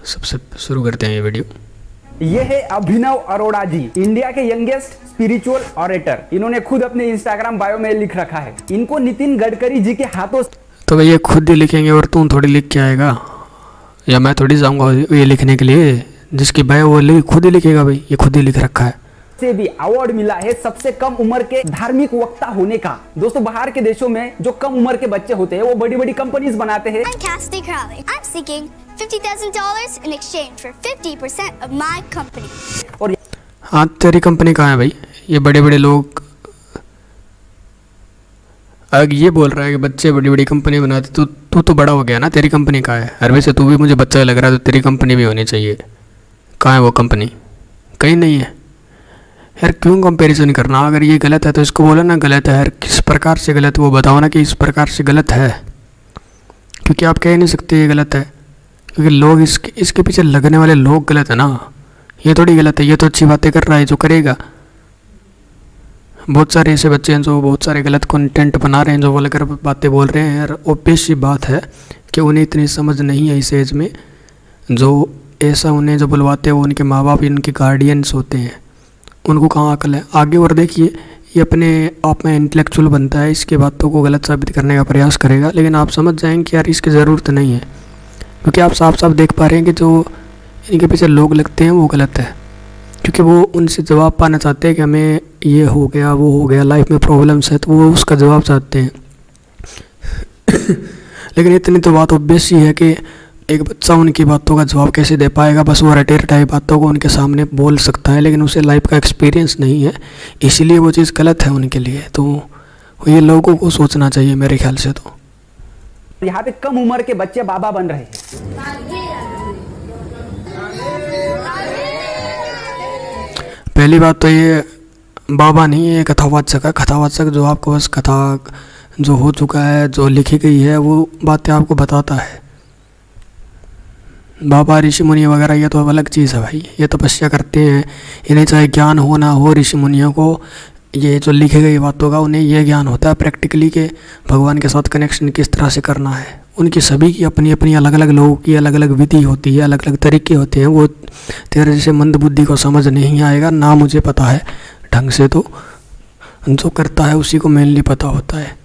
सबसे शुरू करते हैं ये वीडियो। ये है अभिनव अरोड़ा जी, इंडिया के यंगेस्ट स्पिरिचुअल ऑरेटर। इन्होंने खुद अपने इंस्टाग्राम बायो में लिख रखा है, इनको नितिन गडकरी जी के हाथों। तो भाई ये खुद ही लिखेंगे और तू थोड़ी लिख के आएगा, या मैं थोड़ी जाऊंगा ये लिखने के लिए? जिसकी बायो वो खुद ही लिखेगा भाई, ये खुद ही लिख रखा है। से भी अवार्ड मिला है सबसे कम उम्र के धार्मिक वक्ता होने का। दोस्तों, बाहर के देशों में जो कम उम्र के बच्चे होते हैं वो बड़ी बड़ी कंपनीज बनाते हैं। I'm Cassidy Crowley. I'm seeking $50,000 in exchange for 50% of my company. और हाँ, तेरी कंपनी कहाँ है भाई? ये बड़े बड़े लोग अगर ये बोल रहा है कि बच्चे बड़ी बड़ी कंपनी बनाते, तो तू तो बड़ा हो गया ना, तेरी कंपनी कहाँ है? अरे वैसे तू भी मुझे बच्चा लग रहा है, तो तेरी कंपनी भी होनी चाहिए। कहाँ है वो कंपनी? कहीं नहीं है यार। क्यों कंपैरिजन करना? अगर ये गलत है तो इसको बोलो ना गलत है यार। किस प्रकार से गलत, वो बताओ ना कि इस प्रकार से गलत है, क्योंकि आप कह नहीं सकते ये गलत है, क्योंकि लोग इसके पीछे लगने वाले लोग गलत है ना। ये थोड़ी गलत है, ये तो अच्छी बातें कर रहा है जो करेगा। बहुत सारे ऐसे बच्चे हैं जो बहुत सारे गलत कंटेंट बना रहे हैं, जो वल्गर बातें बोल रहे हैं यार। ऑब्वियस सी बात है कि उन्हें इतनी समझ नहीं है इस एज में। जो ऐसा उन्हें जो बुलवाते हैं वो उनके माँ बाप, इनके गार्डियंस होते हैं, उनको कहाँ अकल है आगे। और देखिए, ये अपने आप में इंटेलेक्चुअल बनता है, इसकी बातों को गलत साबित करने का प्रयास करेगा, लेकिन आप समझ जाएंगे कि यार इसकी ज़रूरत नहीं है, क्योंकि आप साफ साफ देख पा रहे हैं कि जो इनके पीछे लोग लगते हैं वो गलत है, क्योंकि वो उनसे जवाब पाना चाहते हैं कि हमें ये हो गया, वो हो गया, लाइफ में प्रॉब्लम्स है, तो वो उसका जवाब चाहते हैं। लेकिन इतनी तो बात ऑब्वियस ही है कि एक बच्चा उनकी बातों का जवाब कैसे दे पाएगा? बस वो रटे रटाई बातों को उनके सामने बोल सकता है, लेकिन उसे लाइफ का एक्सपीरियंस नहीं है, इसीलिए वो चीज़ गलत है उनके लिए। तो ये लोगों को सोचना चाहिए मेरे ख्याल से। तो यहाँ पे कम उम्र के बच्चे बाबा बन रहे हैं। पहली बात तो ये बाबा नहीं है, कथावाचक है। कथावाचक जो आपको बस कथा जो हो चुका है, जो लिखी गई है, वो बातें आपको बताता है। बाबा ऋषि मुनि वगैरह ये तो अलग चीज़ है भाई, ये तपस्या करते हैं, इन्हें चाहे ज्ञान हो ना हो, ऋषि मुनियों को ये जो लिखी गई बातों का उन्हें ये ज्ञान होता है प्रैक्टिकली के भगवान के साथ कनेक्शन किस तरह से करना है। उनकी सभी की अपनी अपनी अलग अलग लोगों की अलग अलग विधि होती है, अलग अलग तरीके होते हैं। वो तेरे जैसे मंद बुद्धि को समझ नहीं आएगा ना, मुझे पता है ढंग से। तो जो करता है उसी को मेनली पता होता है।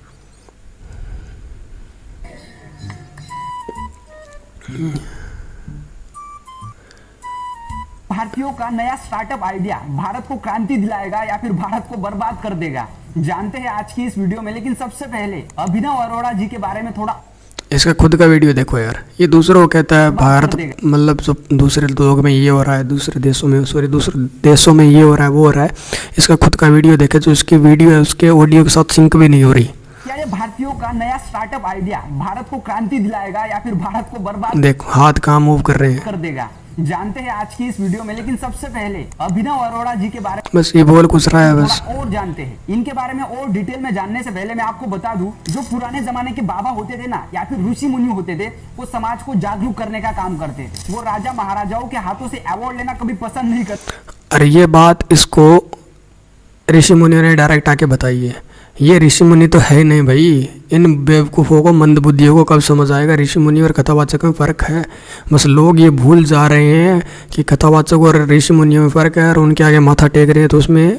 भारतीयों का नया स्टार्टअप आइडिया भारत को क्रांति दिलाएगा या फिर भारत को बर्बाद कर देगा, जानते हैं आज की इस वीडियो में। लेकिन सबसे पहले अभिनव अरोड़ा जी के बारे में थोड़ा इसका खुद का वीडियो देखो यार। ये दूसरों को कहता है भारत, मतलब जो दूसरे लोग में ये हो रहा है, दूसरे देशों में, सॉरी दूसरे देशों में ये हो रहा है, वो हो रहा है। इसका खुद का वीडियो देखे, जो इसकी वीडियो है उसके ऑडियो के साथ सिंक भी नहीं हो रही। क्या ये भारतीयों का नया स्टार्टअप आइडिया भारत को क्रांति दिलाएगा या फिर भारत को बर्बाद देखो हाथ कहाँ मूव कर रहे हैं, कर देगा, जानते हैं आज की इस वीडियो में। लेकिन सबसे पहले अभिनव अरोड़ा जी के बारे बस ये बोल कुछ रहा है बस। और जानते हैं इनके बारे में और डिटेल में जानने से पहले मैं आपको बता दूं, जो पुराने जमाने के बाबा होते थे ना, या फिर ऋषि मुनि होते थे, वो समाज को जागरूक करने का काम करते थे। वो राजा महाराजाओं के हाथों से अवार्ड लेना कभी पसंद नहीं करते। अरे ये बात इसको ऋषि मुनियों ने डायरेक्ट आके बताई है। ये ऋषि मुनि तो है ही नहीं भाई। इन बेवकूफ़ों को, मंद बुद्धियों को कब समझ आएगा ऋषि मुनि और कथावाचक में फ़र्क है? बस लोग ये भूल जा रहे हैं कि कथावाचक और ऋषि मुनियों में फ़र्क है, और उनके आगे माथा टेक रहे हैं। तो उसमें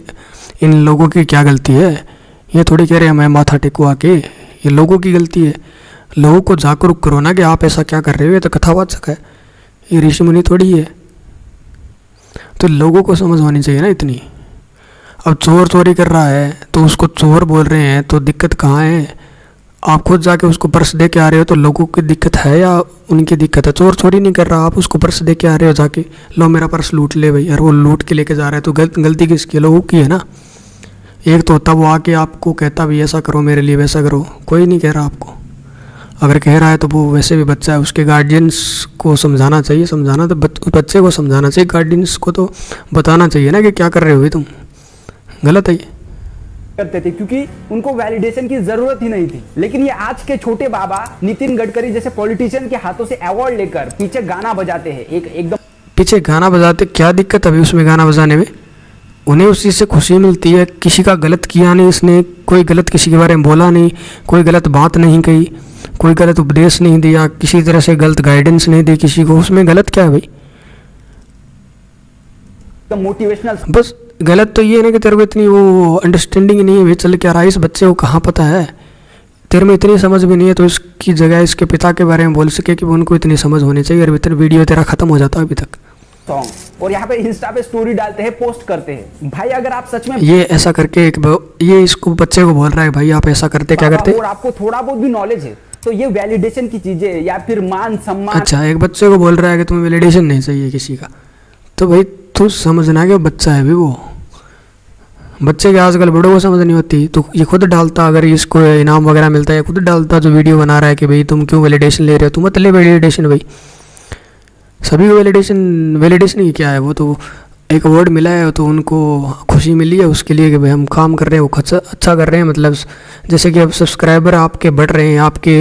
इन लोगों की क्या गलती है? ये थोड़ी कह रहे हैं मैं माथा टेकू आके, ये लोगों की गलती है। लोगों को जागरूक करो ना कि आप ऐसा क्या कर रहे हो। ये तो कथावाचक है, ये ऋषि मुनि थोड़ी है। तो लोगों को समझ होनी चाहिए ना इतनी। अब चोर चोरी कर रहा है तो उसको चोर बोल रहे हैं, तो दिक्कत कहाँ है? आप खुद जाके उसको पर्स दे के आ रहे हो, तो लोगों की दिक्कत है या उनकी दिक्कत है? चोर चोरी नहीं कर रहा, आप उसको पर्स दे के आ रहे हो, जाके लो मेरा पर्स लूट ले भाई, और वो लूट के लेके जा रहा है, तो गलती किसकी है? लोगों की है ना। एक तो होता वो आके आपको कहता भी ऐसा करो मेरे लिए, वैसा करो, कोई नहीं कह रहा आपको। अगर कह रहा है तो वो वैसे भी बच्चा है, उसके गार्जियंस को समझाना चाहिए। समझाना तो बच्चे को समझाना चाहिए, गार्जियंस को तो बताना चाहिए ना कि क्या कर रहे हो तुम, गलत है ये। करते थे क्योंकि उनको वैलिडेशन की जरूरत ही नहीं थी। लेकिन ये आज के छोटे बाबा नितिन गडकरी जैसे पॉलिटिशियन के हाथों से अवार्ड लेकर पीछे गाना बजाते हैं। एकदम पीछे गाना बजाते, क्या दिक्कत अभी उसमें गाना बजाने में? उन्हें उस चीज़ से खुशी मिलती है। किसी का गलत किया नहीं इसने, कोई गलत किसी के बारे में बोला नहीं, कोई गलत बात नहीं कही, कोई गलत उपदेश नहीं दिया, किसी तरह से गलत गाइडेंस नहीं दी किसी को। उसमें गलत क्या है भाई? मोटिवेशनल बस गलत तो ये है ना कि तेरे को इतनी वो अंडरस्टैंडिंग नहीं है भाई, चल क्या रहा है इस बच्चे को, कहाँ पता है, तेरे में इतनी समझ भी नहीं है। तो इसकी जगह इसके पिता के बारे में बोल सके कि उनको इतनी समझ होनी चाहिए, और इतना वीडियो तेरा खत्म हो जाता है अभी तक। सॉन्ग और यहाँ पे इंस्टा पे स्टोरी डालते हैं, पोस्ट करते हैं। भाई अगर आप सच में ये ऐसा करके ये इसको बच्चे को बोल रहा है भाई आप ऐसा करते क्या करते। और आपको थोड़ा बहुत भी नॉलेज है तो ये वैलिडेशन की चीजें या फिर मान सम्मान। अच्छा, एक बच्चे को बोल रहा है कि तुम्हें वैलिडेशन नहीं चाहिए किसी का, तो भाई तू समझना कि वो बच्चा है भी, वो बच्चे के आजकल बड़ों को समझ नहीं होती। तो ये खुद डालता, अगर इसको इनाम वगैरह मिलता है खुद डालता जो वीडियो बना रहा है कि भाई तुम क्यों वैलिडेशन ले रहे हो, तुम मत ले वैलिडेशन भाई। सभी को वैलिडेशन ही क्या है, वो तो एक अवार्ड मिला है तो उनको खुशी मिली है उसके लिए कि भाई हम काम कर रहे हैं, वो अच्छा कर रहे हैं। मतलब जैसे कि अब सब्सक्राइबर आपके बढ़ रहे हैं, आपके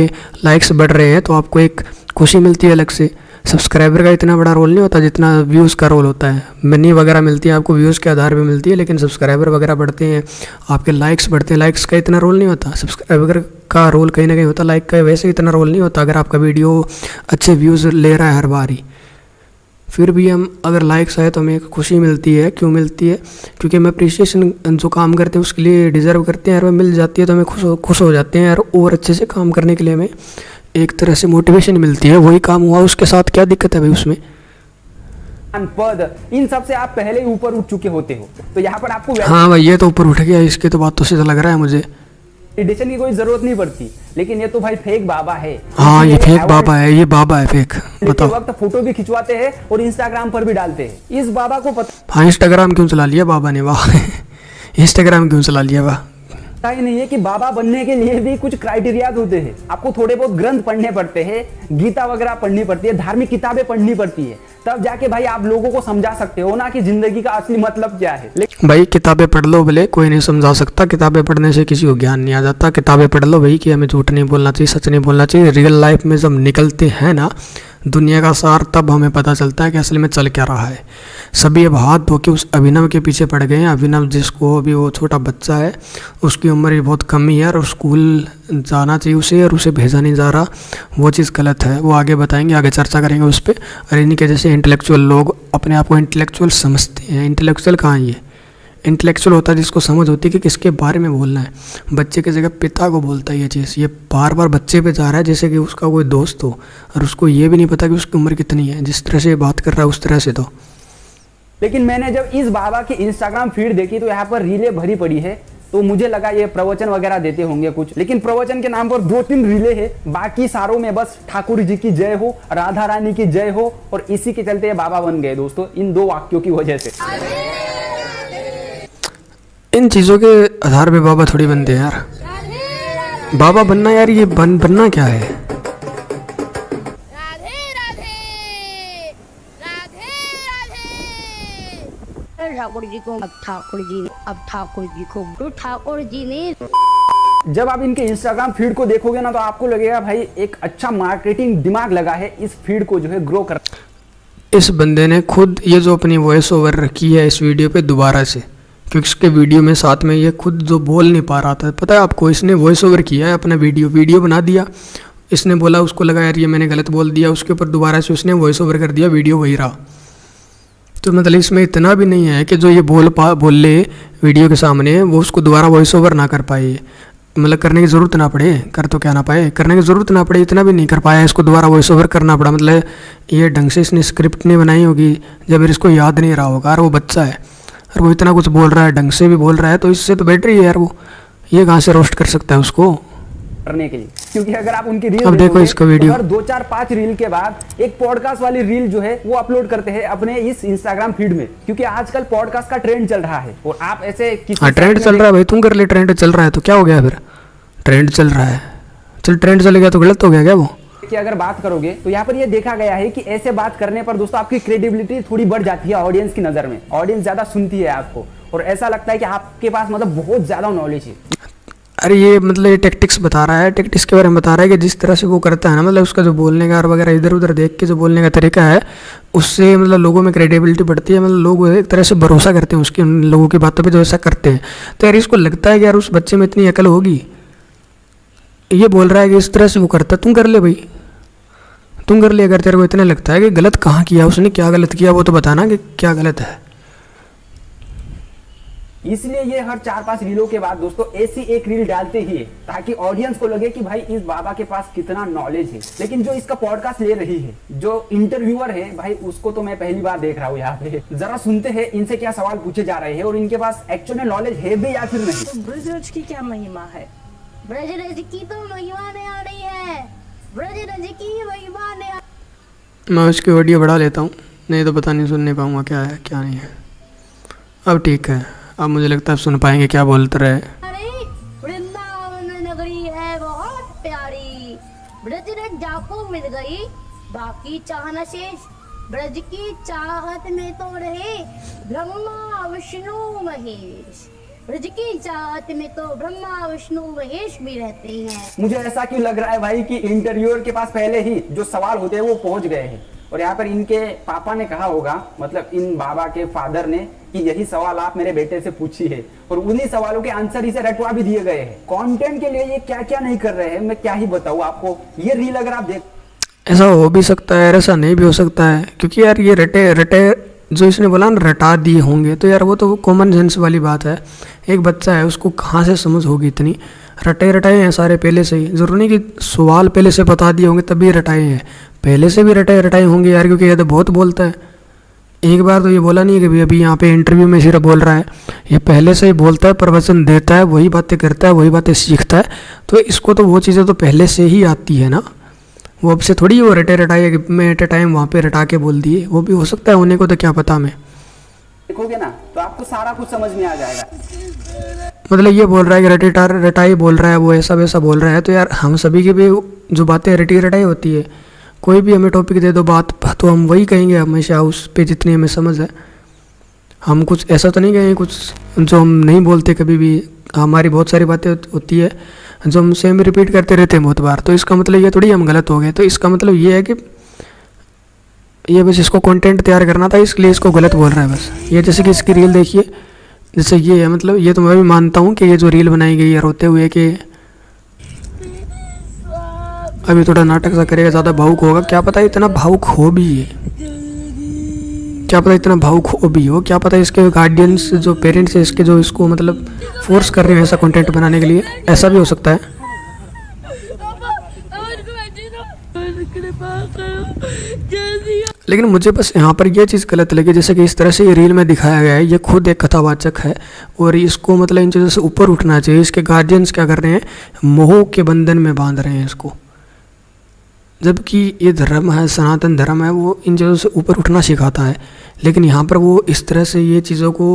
लाइक्स बढ़ रहे हैं, तो आपको एक खुशी मिलती है अलग से। सब्सक्राइबर का इतना बड़ा रोल नहीं होता जितना व्यूज़ का रोल होता है। मनी वगैरह मिलती है आपको व्यूज़ के आधार पे मिलती है, लेकिन सब्सक्राइबर वगैरह बढ़ते हैं, आपके लाइक्स बढ़ते हैं। लाइक्स का इतना रोल नहीं होता, सब्सक्राइबर का रोल कहीं ना कहीं होता, लाइक का वैसे इतना रोल नहीं होता। अगर आपका वीडियो अच्छे व्यूज़ ले रहा है हर बार ही, फिर भी हम अगर लाइक्स आए तो हमें एक खुशी मिलती है। क्यों मिलती है? क्योंकि हम अप्रिसिएशन जो काम करते हैं उसके लिए डिज़र्व करते हैं, और वह मिल जाती है तो हमें खुश हो जाते हैं, और अच्छे से काम करने के लिए हमें एक तरह से मोटिवेशन मिलती है। वही काम हुआ उसके साथ, क्या दिक्कत है भाई उसमें? पद इन सब से आप पहले ही ऊपर उठ चुके होते हो, तो यहाँ पर आपको हाँ भाई ये तो ऊपर उठ गया, इसके तो बातों से तो लग रहा है मुझे वैलिडेशन की कोई जरूरत नहीं पड़ती। लेकिन ये तो भाई फेक बाबा है। हाँ ये फेक बाबा है, ये बाबा है फेक। बताओ, वक्त फोटो भी खिंचवाते हैं और इंस्टाग्राम पर भी डालते हैं। इस बाबा को पता हाँ इंस्टाग्राम क्यों चला लिया बाबा ने, वाह इंस्टाग्राम क्यों चला लिया वाह। ही नहीं है कि बाबा बनने के लिए भी कुछ क्राइटेरिया होते हैं। आपको थोड़े बहुत ग्रंथ पढ़ने पड़ते हैं, गीता वगैरह पढ़नी पड़ती है, धार्मिक किताबें पढ़नी पड़ती है, तब जाके भाई आप लोगों को समझा सकते हो ना कि जिंदगी का असली मतलब क्या है। भाई किताबें पढ़ लो भले, कोई नहीं समझा सकता, किताबें पढ़ने से किसी को ज्ञान नहीं आ जाता। किताबें पढ़ लो भाई कि हमें झूठ नहीं बोलना चाहिए, सच नहीं बोलना चाहिए। रियल लाइफ में जब निकलते हैं ना दुनिया का सार, तब हमें पता चलता है कि असल में चल क्या रहा है। सभी अब हाथ धो के उस अभिनव के पीछे पड़ गए हैं। अभिनव जिसको अभी वो छोटा बच्चा है, उसकी उम्र भी बहुत कम ही है, और स्कूल जाना चाहिए उसे, और उसे भेजा नहीं जा रहा, वो चीज़ गलत है। वो आगे बताएंगे, आगे चर्चा करेंगे उस पर। और इनके जैसे इंटेलेक्चुअल लोग अपने आप को इंटेलेक्चुअल समझते हैं। इंटेलेक्चुअल कहाँ है? ये इंटेलेक्चुअल होता है जिसको समझ होती है कि किसके बारे में बोलना है। बच्चे की जगह पिता को बोलता है ये चीज़। ये बार बार बच्चे पे जा रहा है जैसे कि उसका कोई दोस्त हो, और उसको ये भी नहीं पता कि उसकी उम्र कितनी है। जिस तरह से बात कर रहा है उस तरह से तो। लेकिन मैंने जब इस बाबा की इंस्टाग्राम फीड देखी तो यहाँ पर रीलें भरी पड़ी है, तो मुझे लगा ये प्रवचन वगैरह देते होंगे कुछ। लेकिन प्रवचन के नाम पर 2-3 रीले है, बाकी सारों में बस ठाकुर जी की जय हो, राधा रानी की जय हो, और इसी के चलते ये बाबा बन गए दोस्तों, इन 2 वाक्यों की वजह से। इन चीज़ों के आधार पे बाबा थोड़ी बनते हैं यार। बाबा बनना यार, ये बनना क्या है? ठाकुर जी को ठाकुर जी ने जब आप इनके इंस्टाग्राम फीड को देखोगे ना, तो आपको लगेगा भाई एक अच्छा मार्केटिंग दिमाग लगा है इस फीड को जो है ग्रो कर। इस बंदे ने खुद ये जो अपनी वॉइस ओवर रखी है इस वीडियो पे दोबारा से, क्योंकि इसके वीडियो में साथ में ये खुद जो बोल नहीं पा रहा था, पता है आपको, इसने वॉइस ओवर किया है अपना वीडियो बना दिया। इसने बोला, उसको लगा यार ये मैंने गलत बोल दिया, उसके ऊपर दोबारा से उसने वॉइस ओवर कर दिया, वीडियो वही रहा। तो मतलब इसमें इतना भी नहीं है कि जो ये बोल ले वीडियो के सामने, वो उसको दोबारा वॉइस ओवर ना कर पाए, मतलब करने की ज़रूरत ना पड़े, कर तो क्या ना पाए, करने की ज़रूरत ना पड़े, इतना भी नहीं कर पाया, इसको दोबारा वॉइस ओवर करना पड़ा। मतलब ये ढंग से इसने स्क्रिप्ट नहीं बनाई होगी, जब इसको याद नहीं रहा होगा, और वो बच्चा है और वो इतना कुछ बोल रहा है, ढंग से भी बोल रहा है, तो इससे तो बेटर ही है यार। वो ये कहाँ से रोस्ट कर सकता है उसको करने के लिए? क्योंकि अगर आप उनकी रील अब देखो इसका वीडियो, हर 2, 4, 5 रील के बाद एक पॉडकास्ट वाली रील जो है वो अपलोड करते हैं अपने इस इंस्टाग्राम फीड में, क्योंकि आजकल पॉडकास्ट का ट्रेंड चल रहा है। और आप ऐसे हाँ ट्रेंड चल रहा है भाई, तुम कर ले, ट्रेंड चल रहा है तो क्या हो गया फिर? ट्रेंड चल रहा है, चल ट्रेंड चल गया तो गलत हो गया क्या वो? कि अगर बात करोगे तो यहाँ पर ये देखा गया है कि ऐसे बात करने पर दोस्तों आपकी क्रेडिबिलिटी थोड़ी बढ़ जाती है ऑडियंस की नज़र में। ऑडियंस ज़्यादा सुनती है आपको, और ऐसा लगता है कि आपके पास मतलब बहुत ज़्यादा नॉलेज है। अरे ये मतलब ये टैक्टिक्स बता रहा है, टैक्टिक्स के बारे में बता रहा है कि जिस तरह से वो करता है ना, मतलब उसका जो बोलने का और वगैरह इधर उधर देख के जो बोलने का तरीका है, उससे मतलब लोगों में क्रेडिबिलिटी बढ़ती है, मतलब लोग एक तरह से भरोसा करते हैं उसके, उन लोगों की बातों पे जो ऐसा करते हैं। तो यार इसको लगता है कि यार उस बच्चे में इतनी अकल होगी, ये बोल रहा है कि इस तरह से वो करता, तुम कर ले भाई, तुम कर ले। अगर तेरे को इतना लगता है कि गलत कहाँ किया, उसने क्या गलत किया वो तो बताना कि क्या गलत है। इसलिए ये हर 4-5 रीलों के बाद दोस्तों ऐसी एक रील डालते ही है ताकि ऑडियंस को लगे कि भाई इस बाबा के पास कितना नॉलेज है। लेकिन जो इसका पॉडकास्ट ले रही है, जो इंटरव्यूअर है भाई, उसको तो मैं पहली बार देख रहा हूँ यहाँ पे। जरा सुनते हैं इनसे क्या सवाल पूछे जा रहे हैं और इनके पास एक्चुअल में नॉलेज है भी या फिर नहीं। तो ब्रजराज की क्या महिमा है? ब्रजराज की तो महिमा नहीं आ रही है, ब्रजराज की महिमा ने मैं उसकी ऑडियो बढ़ा लेता हूँ, नहीं तो पता नहीं सुन नहीं पाऊँगा क्या है क्या नहीं है। अब ठीक है, अब मुझे लगता है सुन पाएंगे क्या बोलते रहे। अरे वृंदावन नगरी है बहुत प्यारी, ब्रजराज जाको मिल गई, बाकी चाहना शेष। ब्रज की चाहत में तो रहे ब्रह्मा विष्णु महेश, ब्रज की चाहत में तो ब्रह्मा विष्णु महेश भी रहते हैं। मुझे ऐसा क्यों लग रहा है भाई कि इंटरव्यूअर के पास पहले ही जो सवाल होते हैं वो पहुंच गए हैं और यहाँ पर इनके पापा ने कहा होगा, मतलब इन बाबा के फादर ने, कि यही सवाल आप मेरे बेटे से पूछिए और उन्हीं सवालों के आंसर इसे रटवा भी दिए गए हैं। कंटेंट के लिए ये क्या क्या नहीं कर रहे हैं मैं क्या ही बताऊं आपको। ये रील अगर आप देख, ऐसा हो भी सकता है, ऐसा नहीं भी हो सकता है, क्योंकि यार ये रटे रटे जो इसने बोला ना रटा दिए होंगे, तो यार वो तो कॉमन सेंस वाली बात है। एक बच्चा है उसको कहाँ से समझ होगी इतनी, रटे रटाए हैं सारे पहले से ही। जरूरी नहीं कि सवाल पहले से बता दिए होंगे तभी रटाए हैं, पहले से भी रटाए रटाए होंगे यार, क्योंकि ये तो बहुत बोलता है। एक बार तो ये बोला नहीं है कि भाई अभी यहाँ पे इंटरव्यू में सिर्फ बोल रहा है, ये पहले से ही बोलता है, प्रवचन देता है, वही बातें करता है, वही बातें सीखता है। तो इसको तो वो चीज़ें तो पहले से ही आती है ना, वो अब से थोड़ी वो रटे रटाए कि मैं एट ए टाइम वहाँ पे रटा के बोल दिए, वो भी हो सकता है होने को, तो क्या पता। मैं देखोगे ना तो आपको सारा कुछ समझ में आ जाएगा। मतलब ये बोल रहा है कि रटाई बोल रहा है, वो ऐसा वैसा बोल रहा है। तो यार हम सभी की भी जो बातें रटी रटाई होती है, कोई भी हमें टॉपिक दे दो बात, तो हम वही कहेंगे हमेशा उस पे जितनी हमें समझ है। हम कुछ ऐसा तो नहीं कहेंगे कुछ जो हम नहीं बोलते कभी भी। हमारी बहुत सारी बातें होती है जो हम सेम रिपीट करते रहते हैं बहुत बार, तो इसका मतलब ये थोड़ी हम गलत हो गए। तो इसका मतलब ये है कि ये बस इसको कंटेंट तैयार करना था, इसलिए इसको गलत बोल रहा है बस। ये जैसे कि इसकी रील देखिए, जैसे ये है, मतलब ये तो मैं भी मानता हूँ कि ये जो रील बनाई गई है रोते हुए कि अभी थोड़ा नाटक सा करेगा, ज़्यादा भावुक होगा, क्या पता इतना भावुक हो भी है, क्या पता इतना भावुक हो भी हो, क्या पता इसके गार्डियंस जो पेरेंट्स है इसके जो इसको मतलब फोर्स कर रहे हैं ऐसा कंटेंट बनाने के लिए, ऐसा भी हो सकता है। लेकिन मुझे बस यहाँ पर यह चीज़ गलत लगी, जैसे कि इस तरह से ये रील में दिखाया गया है, ये खुद एक कथावाचक है और इसको मतलब इन चीज़ों से ऊपर उठना चाहिए। इसके गार्जियंस क्या कर रहे हैं, मोह के बंधन में बांध रहे हैं इसको, जबकि ये धर्म है, सनातन धर्म है, वो इन चीज़ों से ऊपर उठना सिखाता है। लेकिन यहाँ पर वो इस तरह से ये चीज़ों को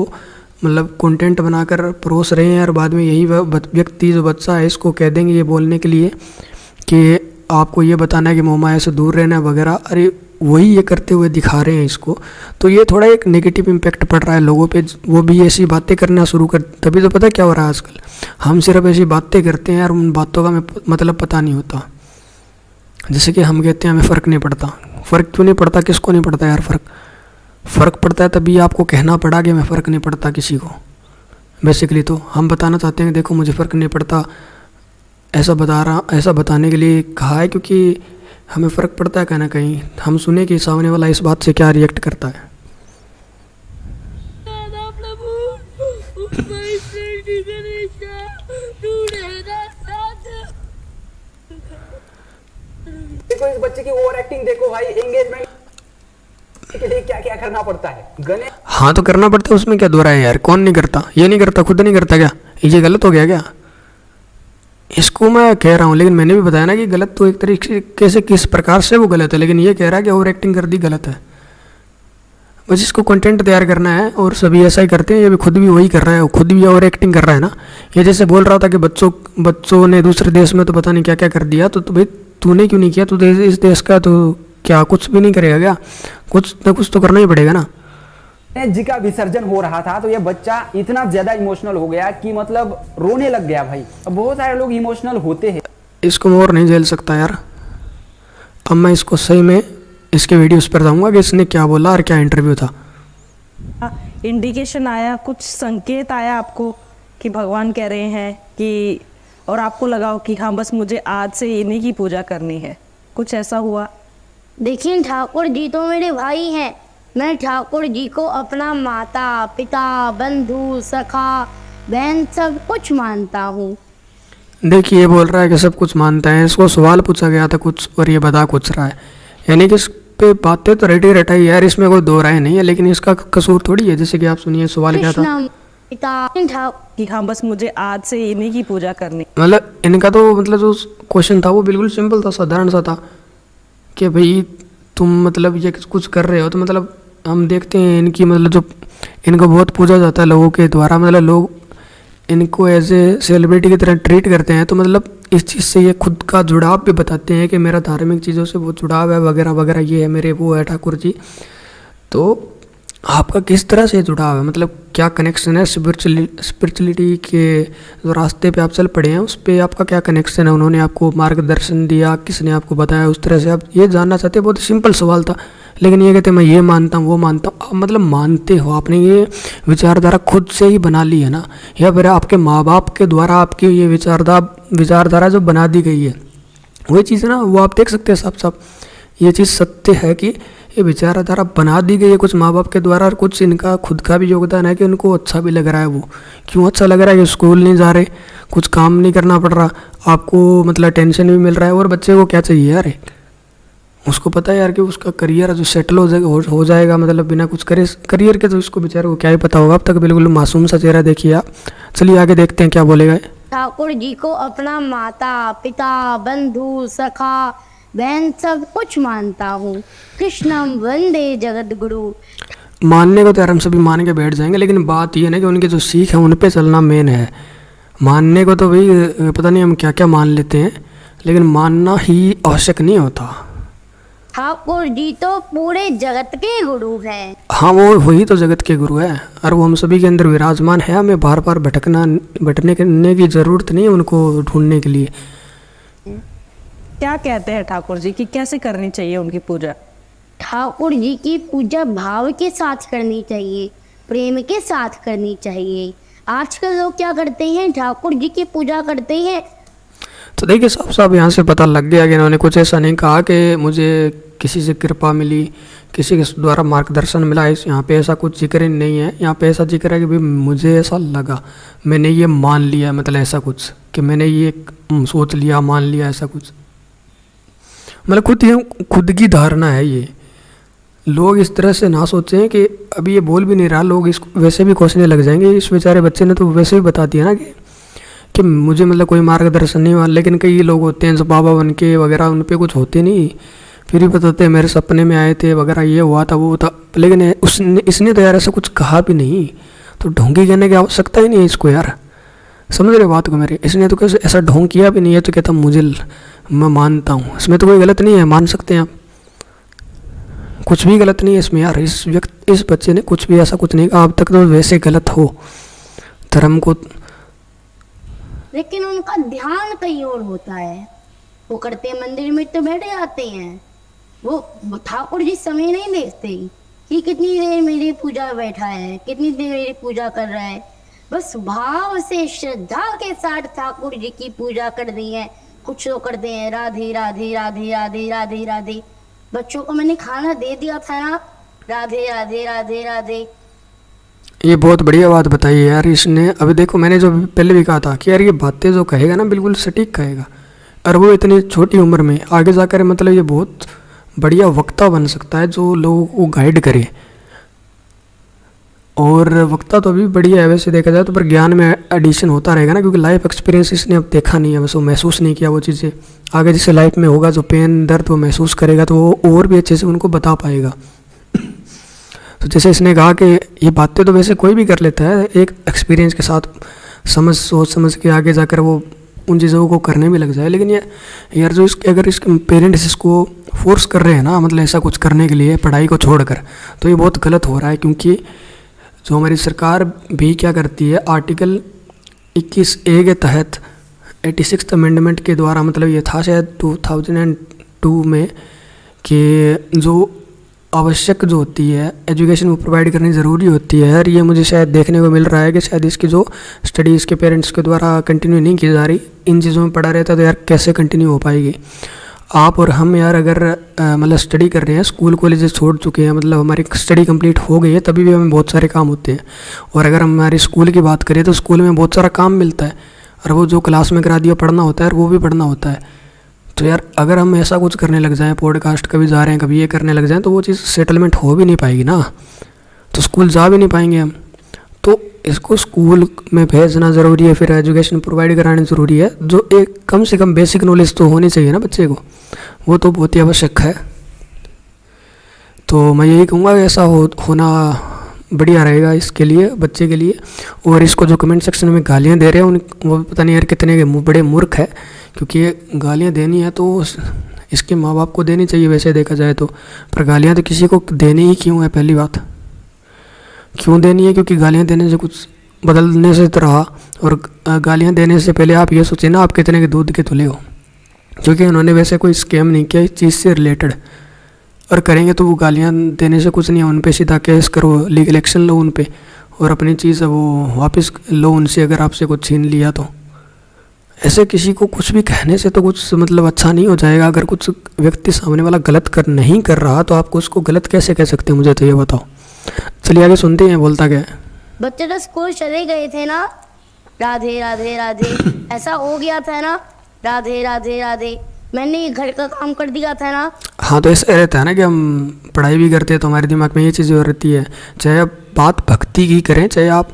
मतलब कंटेंट बनाकर परोस रहे हैं और बाद में यही व्यक्ति जो बच्चा है इसको कह देंगे ये बोलने के लिए कि आपको ये बताना है कि मोह माया से दूर रहना वगैरह। अरे वही ये करते हुए दिखा रहे हैं इसको, तो ये थोड़ा एक नेगेटिव इम्पैक्ट पड़ रहा है लोगों पे। वो भी ऐसी बातें करना शुरू कर, तभी तो पता क्या हो रहा है आजकल, हम सिर्फ ऐसी बातें करते हैं और उन बातों का हमें मतलब पता नहीं होता। जैसे कि हम कहते हैं हमें फ़र्क नहीं पड़ता, फ़र्क क्यों नहीं पड़ता, किसको नहीं पड़ता यार फ़र्क पड़ता है तभी आपको कहना पड़ा कि हमें फ़र्क नहीं पड़ता किसी को। बेसिकली तो हम बताना चाहते हैं कि देखो मुझे फ़र्क नहीं पड़ता, ऐसा बताने के लिए कहा है, क्योंकि हमें फ़र्क पड़ता है कहीं ना कहीं। हम सुने कि सामने वाला इस बात से क्या रिएक्ट करता है। देखो इस बच्चे की ओवर एक्टिंग देखो भाई, एंगेजमेंट के लिए क्या क्या करना पड़ता है। गने हाँ तो करना पड़ता है, उसमें क्या दो राय है यार, कौन नहीं करता, ये नहीं करता, खुद नहीं करता क्या, ये गलत हो गया क्या? इसको मैं कह रहा हूँ, लेकिन मैंने भी बताया ना कि गलत तो एक तरीके से किस प्रकार से वो गलत है, लेकिन ये कह रहा है कि ओवर एक्टिंग कर दी गलत है। बस इसको कंटेंट तैयार करना है और सभी ऐसा ही करते हैं, ये भी खुद भी वही कर रहा है, खुद भी ओवर एक्टिंग कर रहा है ना। ये जैसे बोल रहा था कि बच्चों ने दूसरे देश में तो पता नहीं क्या क्या कर दिया, तो भाई तूने क्यों नहीं किया, तू इस देश का तो क्या कुछ भी नहीं करेगा क्या, कुछ न कुछ तो करना ही पड़ेगा ना। जी का विसर्जन हो रहा था तो ये बच्चा इतना ज्यादा इमोशनल हो गया कि मतलब रोने लग गया भाई। अब बहुत सारे लोग इमोशनल होते हैं, इसको मैं और नहीं झेल सकता यार। अब मैं इसको सही में इसके वीडियोस पर जाऊंगा कि इसने क्या बोला और क्या इंटरव्यू था। इंडिकेशन आया, कुछ संकेत आया आपको कि भगवान कह रहे हैं कि, और आपको लगा हो कि हाँ बस मुझे आज से इन्हीं की पूजा करनी है, कुछ ऐसा हुआ? देखिए ठाकुर जी तो मेरे भाई हैं। मैं ठाकुर जी को अपना माता पिता बंधु सखा बहन सब कुछ मानता हूँ। देखिए ये बोल रहा है कि सब कुछ मानता है, इसको सवाल पूछा गया था कुछ और ये बता कुछ रहा है, यानी कि इस पे बातें तो रटी रटाई यार, इसमें कोई दो राय नहीं है, लेकिन इसका कसूर थोड़ी है। जैसे कि आप सुनिए सवाल क्या था कृष्ण पिता ठाकुर कि हाँ बस मुझे आज से इन्हीं की पूजा करनी। मतलब इनका तो मतलब जो क्वेश्चन था वो बिल्कुल सिंपल था, साधारण सा था कि भाई तुम मतलब ये कुछ कर रहे हो तो मतलब हम देखते हैं इनकी मतलब जो इनको बहुत पूजा जाता है लोगों के द्वारा, मतलब लोग इनको एज ए सेलिब्रिटी की तरह ट्रीट करते हैं, तो मतलब इस चीज़ से ये खुद का जुड़ाव भी बताते हैं कि मेरा धार्मिक चीज़ों से बहुत जुड़ाव है वगैरह वगैरह, ये है मेरे वो है ठाकुर जी। तो आपका किस तरह से जुड़ाव है, मतलब क्या कनेक्शन है स्पिरिचुअलिटी के जो रास्ते पे आप चल पड़े हैं उस पर आपका क्या कनेक्शन है, उन्होंने आपको मार्गदर्शन दिया, किसने आपको बताया, उस तरह से आप ये जानना चाहते हैं। बहुत सिंपल सवाल था, लेकिन ये कहते हैं मैं ये मानता हूँ वो मानता हूँ। आप मतलब मानते हो, आपने ये विचारधारा खुद से ही बना ली है ना, या फिर आपके माँ बाप के द्वारा आपकी ये विचारधारा जो बना दी गई है वही चीज़ है ना, वो आप देख सकते हैं साफ साफ। ये चीज़ सत्य है कि ये विचारधारा बना दी गई है कुछ माँ बाप के द्वारा, और कुछ इनका खुद का भी योगदान है कि उनको अच्छा भी लग रहा है। वो क्यों अच्छा लग रहा है कि स्कूल नहीं जा रहे, कुछ काम नहीं करना पड़ रहा, आपको मतलब टेंशन भी मिल रहा है, और बच्चे को क्या चाहिए यार, उसको पता है यार कि उसका करियर जो सेटल हो जाएगा मतलब बिना कुछ करे करियर के, तो इसको बेचारे को क्या ही पता होगा। अब तक बिल्कुल मासूम सा चेहरा देखिए आप। चलिए आगे देखते हैं क्या बोलेगा। ठाकुर जी को अपना माता पिता बंधु सखा बहन सब कुछ मानता हूँ। कृष्णम वंदे जगत गुरु। मानने को तो यार हम सभी मान के बैठ जाएंगे, लेकिन बात यह है ना कि उनकी जो सीख है उन पे चलना मेन है। मानने को तो भाई पता नहीं हम क्या क्या मान लेते हैं, लेकिन मानना ही आवश्यक नहीं होता। ठाकुर जी तो पूरे जगत के गुरु हैं। हाँ वो वही तो जगत के गुरु है, और वो हम सभी के अंदर विराजमान है। हमें बार बार भटकने की ज़रूरत नहीं है उनको ढूंढने के लिए। क्या कहते हैं ठाकुर जी कि कैसे करनी चाहिए उनकी पूजा? ठाकुर जी की पूजा भाव के साथ करनी चाहिए, प्रेम के साथ करनी चाहिए। आजकल लोग क्या करते हैं, ठाकुर जी की पूजा करते हैं। तो देखिए साफ साफ यहाँ से पता लग गया कि इन्होंने कुछ ऐसा नहीं कहा कि मुझे किसी से कृपा मिली, किसी के द्वारा मार्गदर्शन मिला। इस यहाँ पे ऐसा कुछ जिक्र ही नहीं है। यहाँ पे ऐसा जिक्र है कि भाई मुझे ऐसा लगा, मैंने ये मान लिया, मतलब ऐसा कुछ कि मैंने ये सोच लिया मान लिया, ऐसा कुछ मतलब खुद की धारणा है। ये लोग इस तरह से ना सोचें कि अभी ये बोल भी नहीं रहा, लोग इसको वैसे भी कोसने लग जाएंगे। इस बेचारे बच्चे ने तो वैसे भी बता दिया ना कि मुझे मतलब कोई मार्गदर्शन नहीं हुआ। लेकिन कई लोग होते हैं जो बाबा बन के वगैरह, उन पे कुछ होते नहीं, फिर भी बताते हैं मेरे सपने में आए थे वगैरह, ये हुआ था वो था। लेकिन इसने तो यार ऐसा कुछ कहा भी नहीं, तो ढोंगी कहने की आवश्यकता ही नहीं है इसको यार। समझ रहे बात को मेरे? इसने तो कैसे ऐसा ढोंग किया भी नहीं है, तो कहता मैं मानता हूँ। इसमें तो कोई गलत नहीं है, मान सकते हैं आप, कुछ भी गलत नहीं है इसमें यार। इस बच्चे ने कुछ भी ऐसा कुछ नहीं कहा अब तक, तो वैसे गलत हो धर्म को, लेकिन उनका ध्यान कहीं और होता है। वो करते मंदिर में तो बैठ जाते हैं, वो ठाकुर जी समय नहीं देखते कि कितनी देर मेरी पूजा बैठा है, कितनी देर मेरी पूजा कर रहा है। बस भाव से श्रद्धा के साथ ठाकुर जी की पूजा कर दी है। कुछ लोग करते हैं राधे राधे राधे राधे राधे राधे। बच्चों को मैंने खाना दे दिया था ना, राधे राधे राधे राधे। ये बहुत बढ़िया बात बताई है यार इसने। अभी देखो मैंने जो पहले भी कहा था कि यार ये बातें जो कहेगा ना बिल्कुल सटीक कहेगा, और वो इतनी छोटी उम्र में आगे जाकर मतलब ये बहुत बढ़िया वक्ता बन सकता है जो लोगों को गाइड करे। और वक्ता तो अभी बढ़िया है वैसे देखा जाए तो, पर ज्ञान में एडिशन होता रहेगा ना, क्योंकि लाइफ एक्सपीरियंस इसने अब देखा नहीं है, बस वो महसूस नहीं किया वो चीज़ें। आगे जिससे लाइफ में होगा जो पेन दर्द वो महसूस करेगा, तो वो और भी अच्छे से उनको बता पाएगा। तो जैसे इसने कहा कि ये बातें तो वैसे कोई भी कर लेता है, एक एक्सपीरियंस के साथ सोच समझ के आगे जाकर वो उन चीज़ों को करने में लग जाए। लेकिन ये यार जो अगर इसके पेरेंट्स इसको फोर्स कर रहे हैं ना, मतलब ऐसा कुछ करने के लिए पढ़ाई को छोड़कर, तो ये बहुत गलत हो रहा है। क्योंकि जो हमारी सरकार भी क्या करती है, आर्टिकल 21A के तहत 86th अमेंडमेंट के द्वारा, मतलब ये था शायद 2002 में, कि जो आवश्यक जो होती है एजुकेशन वो प्रोवाइड करनी ज़रूरी होती है। और ये मुझे शायद देखने को मिल रहा है कि शायद इसकी जो स्टडी इसके पेरेंट्स के द्वारा कंटिन्यू नहीं की जा रही। इन चीज़ों में पड़ा रहता तो यार कैसे कंटिन्यू हो पाएगी। आप और हम यार अगर मतलब स्टडी कर रहे हैं, स्कूल कॉलेजेस छोड़ चुके हैं, मतलब हमारी स्टडी कंप्लीट हो गई है, तभी भी हमें बहुत सारे काम होते हैं। और अगर हम हमारी स्कूल की बात करें तो स्कूल में बहुत सारा काम मिलता है और वो जो क्लास में करा दिया पढ़ना होता है और वो भी पढ़ना होता है। तो यार अगर हम ऐसा कुछ करने लग जाएं, पॉडकास्ट कभी जा रहे हैं कभी ये करने लग जाएं, तो वो चीज़ सेटलमेंट हो भी नहीं पाएगी ना, तो स्कूल जा भी नहीं पाएंगे हम। तो इसको स्कूल में भेजना ज़रूरी है, फिर एजुकेशन प्रोवाइड करानी ज़रूरी है। जो एक कम से कम बेसिक नॉलेज तो होनी चाहिए ना बच्चे को, वो तो बहुत ही आवश्यक है। तो मैं यही कहूँगा कि ऐसा होना बढ़िया रहेगा इसके लिए, बच्चे के लिए। और इसको जो कमेंट सेक्शन में गालियाँ दे रहे हैं वो पता नहीं यार कितने के बड़े मूर्ख है, क्योंकि ये गालियाँ देनी है तो इसके माँ बाप को देनी चाहिए वैसे देखा जाए तो। पर गालियाँ तो किसी को देनी ही क्यों है, पहली बात क्यों देनी है? क्योंकि गालियाँ देने से कुछ बदलने से तो रहा। और गालियाँ देने से पहले आप ये सोचें ना आप कितने के दूध के धुले हो, क्योंकि उन्होंने वैसे कोई स्कैम नहीं किया इस चीज़ से रिलेटेड। और करेंगे तो वो गालियाँ देने से कुछ नहीं है, उन पे सीधा केस करो, लीगल एक्शन लो उन पे और अपनी चीज़ वो वापस लो उनसे, अगर आपसे कुछ छीन लिया तो। ऐसे किसी को कुछ भी कहने से तो कुछ मतलब अच्छा नहीं हो जाएगा। अगर कुछ व्यक्ति सामने वाला गलत नहीं कर रहा तो आपको उसको गलत कैसे कह सकते हैं, मुझे तो ये बताओ। चलिए आगे सुनते हैं बोलता क्या है। बच्चे तो स्कूल चले गए थे ना, राधे राधे राधे ऐसा हो गया था ना, राधे राधे राधे मैंने घर का काम कर दिया था ना। हाँ तो ऐसा रहता है ना कि हम पढ़ाई भी करते हैं तो हमारे दिमाग में ये चीज़ रहती है, चाहे आप बात भक्ति की करें चाहे आप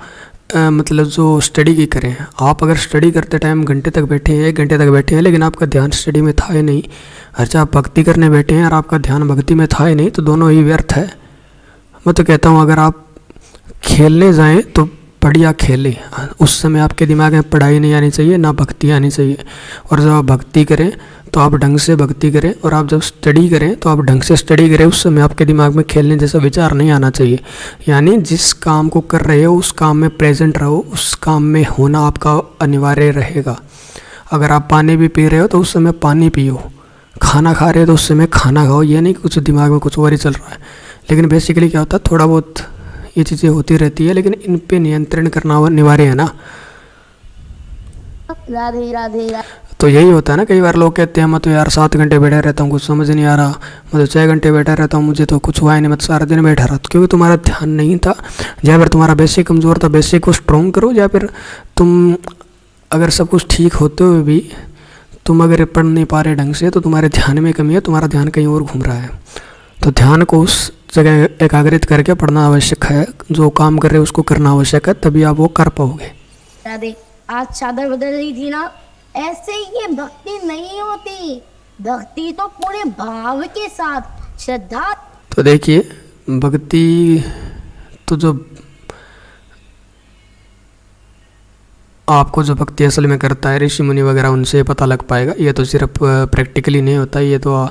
मतलब जो स्टडी की करें। आप अगर स्टडी करते टाइम घंटे तक बैठे हैं, 1 घंटे तक बैठे हैं, लेकिन आपका ध्यान स्टडी में था ही नहीं, अच्छा आप भक्ति करने बैठे हैं और आपका ध्यान भक्ति में था ही नहीं, तो दोनों ही व्यर्थ है। मैं तो कहता हूँ अगर आप खेलने जाएं तो बढ़िया खेलें, उस समय आपके दिमाग में पढ़ाई नहीं आनी चाहिए ना भक्ति आनी चाहिए। और जब आप भक्ति करें तो आप ढंग से भक्ति करें, और आप जब स्टडी करें तो आप ढंग से स्टडी करें। उस समय आपके दिमाग में खेलने जैसा विचार नहीं आना चाहिए। यानी जिस काम को कर रहे हो उस काम में प्रेजेंट रहो, उस काम में होना आपका अनिवार्य रहेगा। अगर आप पानी भी पी रहे हो तो उस समय पानी पियो, खाना खा रहे हो तो उस समय खाना खाओ। ये नहीं कुछ दिमाग में कुछ और ही चल रहा है। लेकिन बेसिकली क्या होता है, थोड़ा बहुत ये चीज़ें होती रहती है, लेकिन इन पे नियंत्रण करना अनिवार्य है ना। राधे राधे राधे। तो यही होता है ना, कई बार लोग कहते हैं मैं तो यार 7 घंटे बैठा रहता हूँ, कुछ समझ नहीं आ रहा, मैं तो 6 घंटे बैठा रहता हूँ, मुझे तो कुछ हुआ ही नहीं, मैं तो सारा दिन बैठा रहा। क्योंकि तुम्हारा ध्यान नहीं था, या फिर तुम्हारा बेसिक कमज़ोर था। बेसिक को स्ट्रॉन्ग करो, या फिर तुम अगर सब कुछ ठीक होते हुए भी तुम अगर पढ़ नहीं पा रहे ढंग से तो तुम्हारे ध्यान में कमी है, तुम्हारा ध्यान कहीं और घूम रहा है। तो ध्यान को उस जगह एकाग्रित करके पढ़ना आवश्यक है, जो काम कर रहे हो उसको करना आवश्यक है, तभी आप वो कर पाओगे। राधे आज चादर बदल रही थी ना, ऐसे ये भक्ति नहीं होती। भक्ति तो पूरे भाव के साथ श्रद्धा। तो देखिए भक्ति तो जो आपको जो भक्ति असल में करता है ऋषि मुनि वगैरह उनसे पता लग पाएगा। ये तो सिर्फ प्रैक्टिकली नहीं होता, ये तो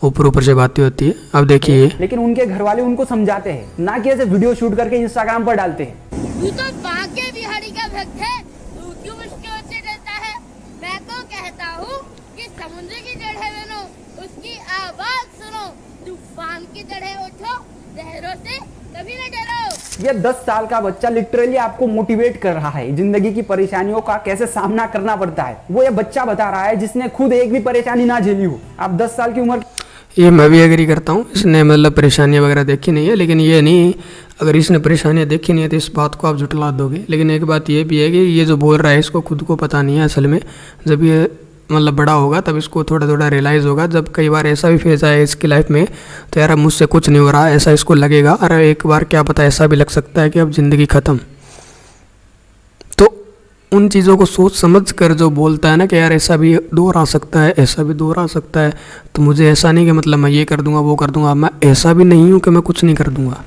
ऊपर ऊपर से बातें होती है। अब देखिए, लेकिन उनके घर वाले उनको समझाते हैं, ना कि ऐसे वीडियो शूट करके इंस्टाग्राम पर डालते हैं। तू तो बांके बिहारी का भक्त है, तू क्यों उसके ओर से डरता है? मैं तो कहता हूँ कि समुद्र की जड़ें बनो, उसकी आवाज सुनो, तूफान की जड़ें उठो, लहरों से कभी न डरो। ये 10 साल का बच्चा लिटरली आपको मोटिवेट कर रहा है, जिंदगी की परेशानियों का कैसे सामना करना पड़ता है वो ये बच्चा बता रहा है, जिसने खुद एक भी परेशानी ना झेली हो। आप 10 साल की उम्र, ये मैं भी एग्री करता हूँ, इसने मतलब परेशानियाँ वगैरह देखी नहीं है। लेकिन ये नहीं, अगर इसने परेशानियाँ देखी नहीं है तो इस बात को आप झुटला दोगे। लेकिन एक बात ये भी है कि ये जो बोल रहा है इसको खुद को पता नहीं है असल में। जब ये मतलब बड़ा होगा तब इसको थोड़ा थोड़ा रियलाइज़ होगा। जब कई बार ऐसा भी फेज आया इसकी लाइफ में तो यार अब मुझसे कुछ नहीं हो रहा, ऐसा इसको लगेगा। और एक बार क्या पता ऐसा भी लग सकता है कि अब ज़िंदगी ख़त्म। तो उन चीज़ों को सोच समझ कर जो बोलता है ना कि यार ऐसा भी दौर आ सकता है, ऐसा भी दौर आ सकता है, तो मुझे ऐसा नहीं कि मतलब मैं ये कर दूंगा वो कर दूंगा। मैं ऐसा भी नहीं हूँ कि मैं कुछ नहीं कर दूंगा,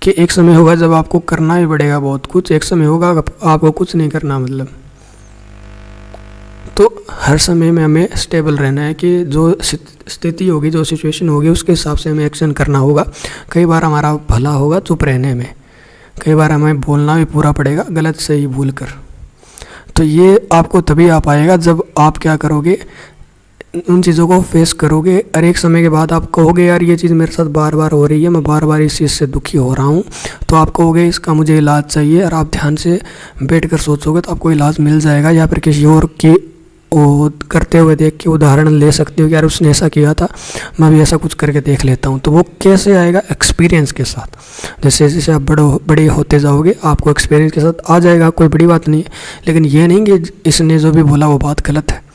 कि एक समय होगा जब आपको करना ही पड़ेगा बहुत कुछ, एक समय होगा आपको कुछ नहीं करना। मतलब तो हर समय में हमें स्टेबल रहना है कि जो स्थिति होगी, जो सिचुएशन होगी, उसके हिसाब से हमें एक्शन करना होगा। कई बार हमारा भला होगा चुप रहने में, कई बार हमें बोलना भी पूरा पड़ेगा गलत सही भूल कर। तो ये आपको तभी आ पाएगा जब आप क्या करोगे, उन चीज़ों को फेस करोगे और एक समय के बाद आप कहोगे यार ये चीज़ मेरे साथ बार बार हो रही है, मैं बार बार इस चीज़ से दुखी हो रहा हूँ, तो आप कहोगे इसका मुझे इलाज चाहिए, और आप ध्यान से बैठ कर सोचोगे तो आपको इलाज मिल जाएगा। या फिर किसी और की वो करते हुए देख के उदाहरण ले सकते हो कि यार उसने ऐसा किया था, मैं भी ऐसा कुछ करके देख लेता हूँ। तो वो कैसे आएगा? एक्सपीरियंस के साथ। जैसे जैसे आप बड़े होते जाओगे आपको एक्सपीरियंस के साथ आ जाएगा, कोई बड़ी बात नहीं है। लेकिन ये नहीं कि इसने जो भी बोला वो बात गलत है।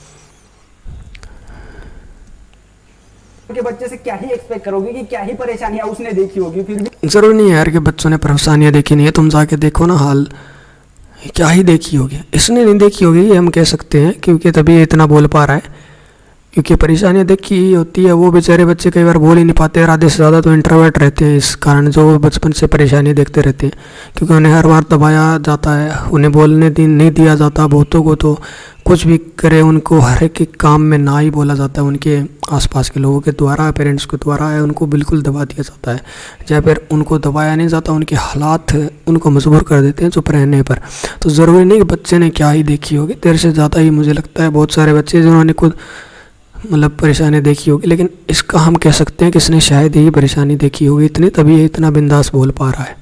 के बच्चे से क्या ही एक्सपेक्ट करोगे कि क्या ही परेशानियां उसने देखी होगी, फिर भी ज़रूरी नहीं है यार कि बच्चों ने परेशानियाँ देखी नहीं है। तुम जाके देखो ना हाल, क्या ही देखी होगी। इसने नहीं देखी होगी ये हम कह सकते हैं, क्योंकि तभी इतना बोल पा रहा है, क्योंकि परेशानियाँ देखी होती है। वो बेचारे बच्चे कई बार बोल ही नहीं पाते, और आधे से ज़्यादा तो इंट्रोवर्ट रहते हैं, इस कारण जो बचपन से परेशानियाँ देखते रहते हैं, क्योंकि उन्हें हर बार दबाया जाता है, उन्हें बोलने नहीं दिया जाता। बहुतों को तो कुछ भी करे उनको हर एक काम में ना ही बोला जाता है, उनके आसपास के लोगों के द्वारा, पेरेंट्स के द्वारा है, उनको बिल्कुल दबा दिया जाता है। या फिर उनको दबाया नहीं जाता, उनके हालात उनको मजबूर कर देते हैं चुप रहने पर। तो ज़रूरी नहीं कि बच्चे ने क्या ही देखी होगी, तेरे से ज़्यादा ही मुझे लगता है बहुत सारे बच्चे जिन्होंने खुद मतलब परेशानी देखी होगी। लेकिन इसका हम कह सकते हैं कि इसने शायद ही परेशानी देखी होगी इतनी, तभी ये इतना बिंदास बोल पा रहा है।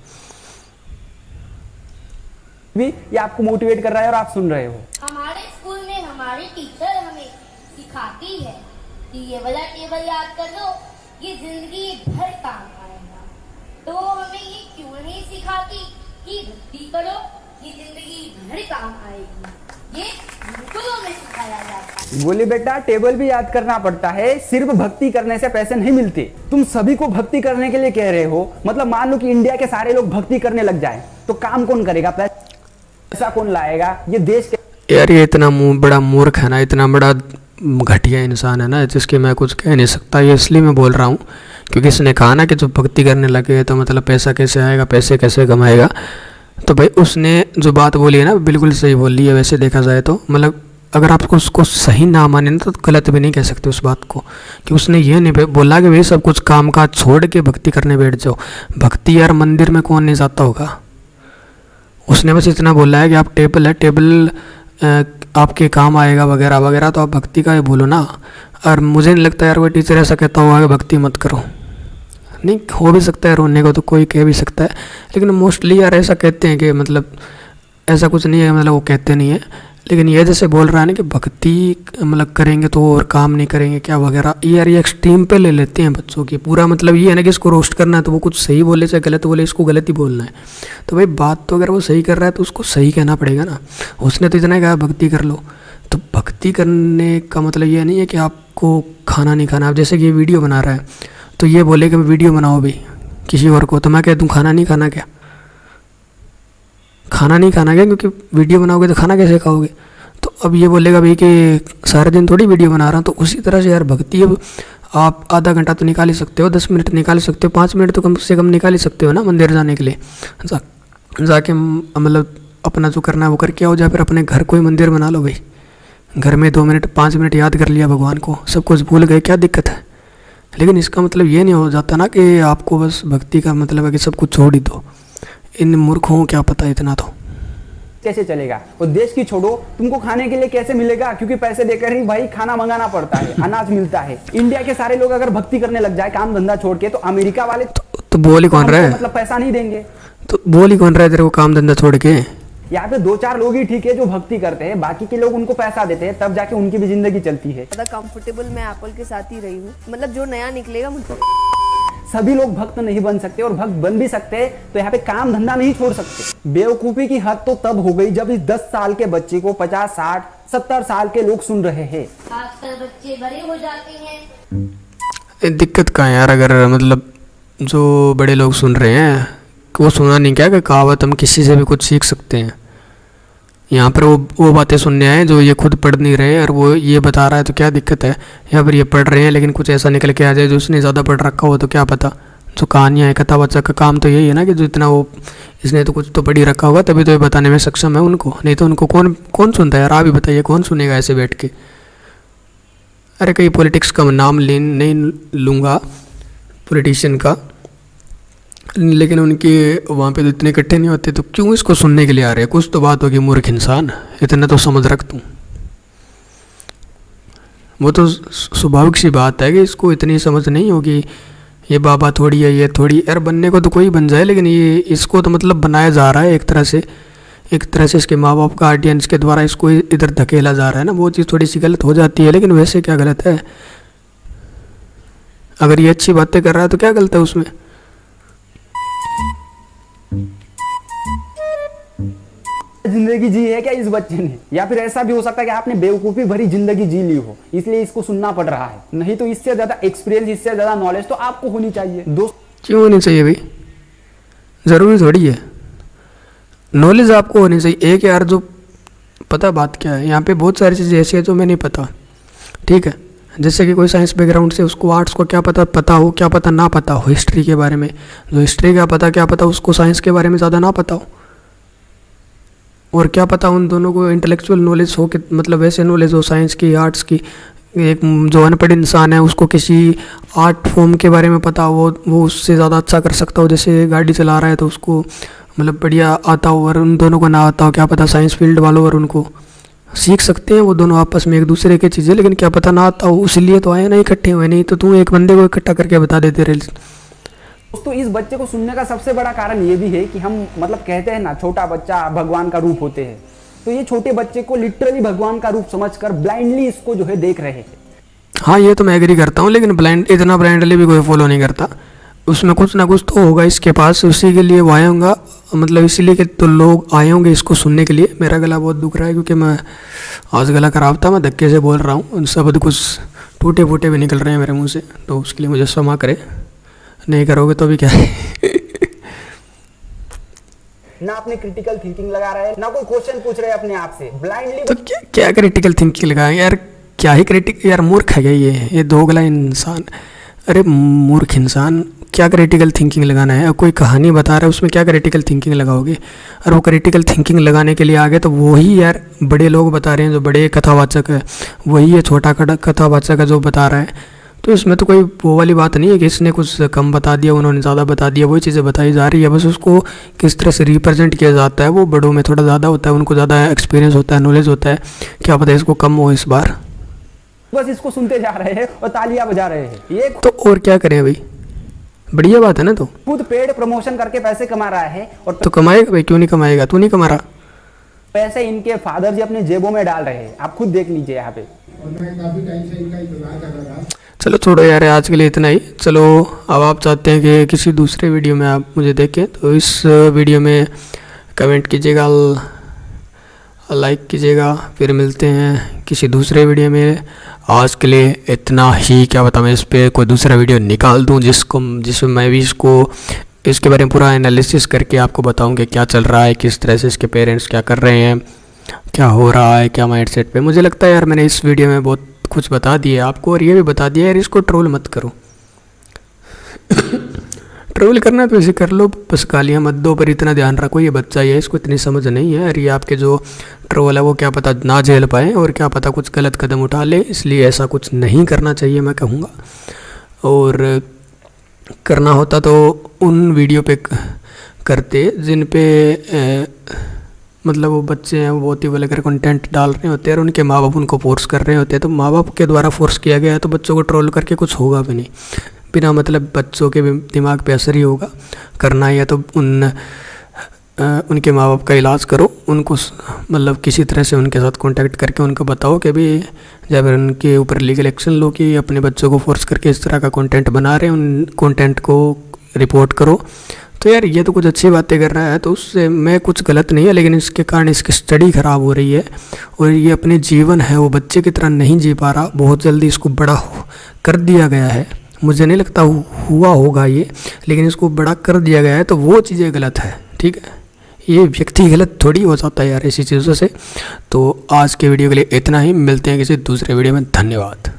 भी ये आपको मोटिवेट कर रहा है और आप सुन रहे हो। हमारे स्कूल में हमारी टीचर हमें सिखाती है कि ये वाला टेबल याद कर लो, ये जिंदगी भर काम आएगा। तो हमें ये क्यों नहीं सिखाती कि भक्ति करो, ये जिंदगी भर काम आएगी। ये स्कूलों में सिखाया जाता है। बोले बेटा टेबल भी याद करना पड़ता है, सिर्फ भक्ति करने से पैसे नहीं मिलते। तुम सभी को भक्ति करने के लिए कह रहे हो, मतलब मान लो कि इंडिया के सारे लोग भक्ति करने लग जाए तो काम कौन करेगा, पैसा कौन लाएगा? ये देश के यार ये इतना बड़ा मूर्ख है ना, इतना बड़ा घटिया इंसान है ना, जिसके मैं कुछ कह नहीं सकता। ये इसलिए मैं बोल रहा हूँ क्योंकि इसने कहा ना कि जब भक्ति करने लगे तो मतलब पैसा कैसे आएगा, पैसे कैसे कमाएगा। तो भाई उसने जो बात बोली है ना बिल्कुल सही बोली है। वैसे देखा जाए तो मतलब अगर आपको उसको सही ना माने ना तो गलत भी नहीं कह सकते उस बात को, कि उसने ये नहीं बोला कि भाई सब कुछ काम काज छोड़ के भक्ति करने बैठ जाओ। भक्ति यार मंदिर में कौन नहीं जाता होगा। उसने बस इतना बोला है कि आप टेबल है, टेबल आपके काम आएगा वगैरह वगैरह, तो आप भक्ति का ही बोलो ना। और मुझे नहीं लगता यार कोई टीचर ऐसा कहता होगा कि भक्ति मत करो। नहीं, हो भी सकता है रोने को तो कोई कह भी सकता है, लेकिन मोस्टली यार ऐसा कहते हैं कि मतलब ऐसा कुछ नहीं है, मतलब वो कहते नहीं है। लेकिन ये जैसे बोल रहा है ना कि भक्ति मतलब करेंगे तो और काम नहीं करेंगे क्या वगैरह, ये यार ये एक्सट्रीम पे ले लेते हैं बच्चों की। पूरा मतलब ये है ना कि इसको रोस्ट करना है तो वो कुछ सही बोले चाहे गलत बोले, इसको गलत ही बोलना है। तो भाई बात तो अगर वो सही कर रहा है तो उसको सही कहना पड़ेगा ना। उसने तो इतना कहा भक्ति कर लो, तो भक्ति करने का मतलब ये नहीं है कि आपको खाना नहीं खाना। आप जैसे कि ये वीडियो बना रहा है तो ये बोले कि वीडियो बनाओ भाई किसी और को, तो मैं कह दूँ खाना नहीं खाना क्या, खाना नहीं खाना क्या, क्योंकि वीडियो बनाओगे तो खाना कैसे खाओगे। तो अब ये बोलेगा भाई कि सारे दिन थोड़ी वीडियो बना रहा हूँ। तो उसी तरह से यार भक्ति अब आप आधा घंटा तो निकाल ही सकते हो, 10 मिनट निकाल सकते हो, 5 मिनट तो कम से कम निकाल ही सकते हो ना मंदिर जाने के लिए। जाके मतलब अपना जो करना है वो करके आओ, या फिर अपने घर कोई मंदिर बना लो भाई। घर में 2 मिनट 5 मिनट याद कर लिया भगवान को, सब कुछ भूल गए, क्या दिक्कत है। लेकिन इसका मतलब ये नहीं हो जाता ना कि आपको बस भक्ति का मतलब है कि सब कुछ छोड़ ही दो। इन मूर्खों को क्या पता इतना तो। कैसे चलेगा? और देश की छोड़ो, तुमको खाने के लिए कैसे मिलेगा? क्योंकि पैसे देकर ही भाई खाना मंगाना पड़ता है, अनाज मिलता है। इंडिया के सारे लोग अगर भक्ति करने लग जाए काम धंधा छोड़ के, तो अमेरिका वाले तो बोल ही कौन रहा है, मतलब पैसा नहीं देंगे। तो बोल ही कौन रहा है तेरे को काम धंधा छोड़ के। यहाँ पे 2-4 लोग ही ठीक है जो भक्ति करते हैं, बाकी के लोग उनको पैसा देते हैं, तब जाके उनकी भी जिंदगी चलती है। ज़्यादा कंफर्टेबल मैं एप्पल के साथ ही रही हूँ, मतलब जो नया निकलेगा मुझे। सभी लोग भक्त नहीं बन सकते, और भक्त बन भी सकते तो यहाँ पे काम धंधा नहीं छोड़ सकते। बेवकूफी की हद तो तब हो गई जब इस 10 साल के बच्चे को 50, 60, 70 साल के लोग सुन रहे हैं। आजकल बच्चे बड़े हो जाते हैं। दिक्कत कहाँ है यार, अगर मतलब जो बड़े लोग सुन रहे हैं वो सुना नहीं क्या कि कहावत हम किसी से भी कुछ सीख सकते हैं। यहाँ पर वो बातें सुनने आए जो ये खुद पढ़ नहीं रहे और वो ये बता रहा है, तो क्या दिक्कत है। या फिर ये पढ़ रहे हैं लेकिन कुछ ऐसा निकल के आ जाए जो उसने ज़्यादा पढ़ रखा हो, तो क्या पता। जो कहानियाँ है कथावाचक का काम तो यही है ना कि जो इतना वो इसने तो कुछ तो पढ़ ही रखा होगा तभी तो ये बताने में सक्षम है उनको, नहीं तो उनको कौन सुनता है यार। आप ही बताइए कौन सुनेगा ऐसे बैठ के। अरे कहीं पॉलिटिक्स का नाम नहीं लूँगा पॉलिटिशियन का, लेकिन उनके वहाँ पे तो इतने इकट्ठे नहीं होते, तो क्यों इसको सुनने के लिए आ रहे हैं। कुछ तो बात होगी मूर्ख इंसान, इतना तो समझ रख तू। वो तो स्वाभाविक सी बात है कि इसको इतनी समझ नहीं होगी, ये बाबा थोड़ी है, ये थोड़ी। यार बनने को तो कोई बन जाए, लेकिन ये इसको तो मतलब बनाया जा रहा है एक तरह से इसके माँ बाप का ऑडियंस के द्वारा इसको इधर धकेला जा रहा है ना, वो चीज़ थोड़ी सी गलत हो जाती है। लेकिन वैसे क्या गलत है? अगर ये अच्छी बातें कर रहा है तो क्या गलत है उसमें? जिंदगी जी है क्या इस बच्चे ने? या फिर ऐसा भी हो सकता है कि आपने बेवकूफी भरी जिंदगी जी ली हो, इसलिए इसको सुनना पड़ रहा है। नहीं तो इससे ज्यादा एक्सपीरियंस, इससे ज्यादा नॉलेज तो आपको होनी चाहिए दोस्त। क्यों होनी चाहिए भाई? ज़रूरी थोड़ी है नॉलेज आपको होनी चाहिए। एक यार जो पता बात क्या है, यहाँ पे बहुत सारी चीज़ें ऐसी है जो मैं नहीं पता, ठीक है। जैसे कि कोई साइंस बैकग्राउंड से, उसको आर्ट्स को क्या पता हो, क्या पता ना पता हो हिस्ट्री के बारे में। जो हिस्ट्री का पता क्या पता उसको साइंस के बारे में ज़्यादा ना पता हो। और क्या पता उन दोनों को इंटेलेक्चुअल नॉलेज हो, कि मतलब वैसे नॉलेज हो साइंस की, आर्ट्स की। एक जो अनपढ़ इंसान है उसको किसी आर्ट फॉर्म के बारे में पता हो, वो उससे ज़्यादा अच्छा कर सकता हो। जैसे गाड़ी चला रहा है तो उसको मतलब बढ़िया आता हो, और उन दोनों को ना आता हो, क्या पता साइंस फील्ड वालों और उनको सीख सकते हैं वो दोनों आपस में एक दूसरे की चीज़ें, लेकिन क्या पता ना आता हो। इसलिए तो आए ना इकट्ठे हुए, नहीं तो तू एक बंदे को इकट्ठा करके बता देते रहे। दोस्तों इस बच्चे को सुनने का सबसे बड़ा कारण ये भी है कि हम मतलब कहते हैं ना, छोटा बच्चा भगवान का रूप होते हैं। तो ये छोटे बच्चे को लिटरली भगवान का रूप समझकर ब्लाइंडली इसको जो है देख रहे हैं। हाँ ये तो मैं एग्री करता हूँ, लेकिन इतना ब्लाइंडली भी कोई फॉलो नहीं करता। उसमें कुछ ना कुछ तो होगा इसके पास, उसी के लिए वो आया होगा, मतलब इसीलिए कि तो लोग आए होंगे इसको सुनने के लिए। मेरा गला बहुत दुख रहा है क्योंकि मैं आज गला खराब था, मैं धक्के से बोल रहा हूँ, शब्द कुछ टूटे फूटे भी निकल रहे हैं मेरे मुंह से, तो उसके लिए मुझे क्षमा करे। नहीं करोगे तो भी क्या है। ना अपनी क्रिटिकल थिंकिंग लगा रहे हैं, ना कोई क्वेश्चन पूछ रहे हैं अपने आप से, ब्लाइंडली। तो क्या क्रिटिकल थिंकिंग लगाए यार? क्या ही यार मूर्ख है क्या ये दोगला इंसान? अरे मूर्ख इंसान, क्या क्रिटिकल थिंकिंग लगाना है? कोई कहानी बता रहा है उसमें क्या क्रिटिकल थिंकिंग लगाओगे? और वो क्रिटिकल थिंकिंग लगाने के लिए आगे तो वही यार बड़े लोग बता रहे हैं, जो बड़े कथावाचक है, वही ये छोटा कथावाचक है जो बता रहा है। तो इसमें तो कोई वो वाली बात नहीं है कि इसने कुछ कम बता दिया, उन्होंने ज़्यादा बता दिया। वही चीज़ें बताई जा रही है, बस उसको किस तरह से रिप्रेजेंट किया जाता है। वो बड़ों में थोड़ा ज़्यादा होता है, उनको ज़्यादा एक्सपीरियंस होता है, नॉलेज होता है। क्या पता इसको कम हो इस बार। बस इसको सुनते जा रहे हैं और तालियां बजा रहे हैं। ये तो और क्या करें भाई, बढ़िया बात है ना। तो खुद पेड प्रमोशन करके पैसे कमा रहा है, और तो कमाएगा भाई, क्यों नहीं कमाएगा? तू नहीं कमा रहा? पैसे इनके फादर जी अपने जेबों में डाल रहे हैं, आप खुद देख लीजिए यहाँ पे। चलो छोड़ो यार, आज के लिए इतना ही। चलो अब आप चाहते हैं कि किसी दूसरे वीडियो में आप मुझे देखें, तो इस वीडियो में कमेंट कीजिएगा, लाइक कीजिएगा। फिर मिलते हैं किसी दूसरे वीडियो में। आज के लिए इतना ही। क्या पता मैं इस पर कोई दूसरा वीडियो निकाल दूं जिसमें मैं भी इसके बारे में पूरा एनालिसिस करके आपको बताऊं कि क्या चल रहा है, किस तरह से इसके पेरेंट्स क्या कर रहे हैं, क्या हो रहा है, क्या माइंडसेट पे। मुझे लगता है यार मैंने इस वीडियो में बहुत कुछ बता दिया आपको, और ये भी बता दिया यार इसको ट्रोल मत करो। ट्रोल करना तो ऐसे कर लो, बस गालियाँ मत दो, पर इतना ध्यान रखो ये बच्चा ही है, इसको इतनी समझ नहीं है। और ये आपके जो ट्रोल है वो क्या पता ना झेल पाए, और क्या पता कुछ गलत कदम उठा ले, इसलिए ऐसा कुछ नहीं करना चाहिए मैं कहूँगा। और करना होता तो उन वीडियो पे करते जिन पे मतलब वो बच्चे हैं, वो बहुत ही वल्गर कंटेंट डाल रहे होते हैं, और उनके माँ बाप उनको फोर्स कर रहे होते हैं। तो माँ बाप के द्वारा फोर्स किया गया है, तो बच्चों को ट्रोल करके कुछ होगा भी नहीं, बिना मतलब बच्चों के दिमाग पे असर ही होगा। करना ही है तो उनके माँ बाप का इलाज करो, उनको मतलब किसी तरह से उनके साथ कांटेक्ट करके उनको बताओ कि भी जब उनके ऊपर लीगल एक्शन लो कि अपने बच्चों को फोर्स करके इस तरह का कंटेंट बना रहे हैं, उन कंटेंट को रिपोर्ट करो। तो यार ये तो कुछ अच्छी बातें कर रहा है, तो उससे मैं कुछ गलत नहीं है, लेकिन इसके कारण इसकी स्टडी ख़राब हो रही है, और ये अपने जीवन है वो बच्चे की तरह नहीं जी पा रहा। बहुत जल्दी इसको बड़ा कर दिया गया है, मुझे नहीं लगता हुआ होगा ये, लेकिन इसको बड़ा कर दिया गया है, तो वो चीज़ें गलत है। ठीक है, ये व्यक्ति गलत थोड़ी हो जाता है यार ऐसी चीज़ों से। तो आज के वीडियो के लिए इतना ही, मिलते हैं किसी दूसरे वीडियो में। धन्यवाद।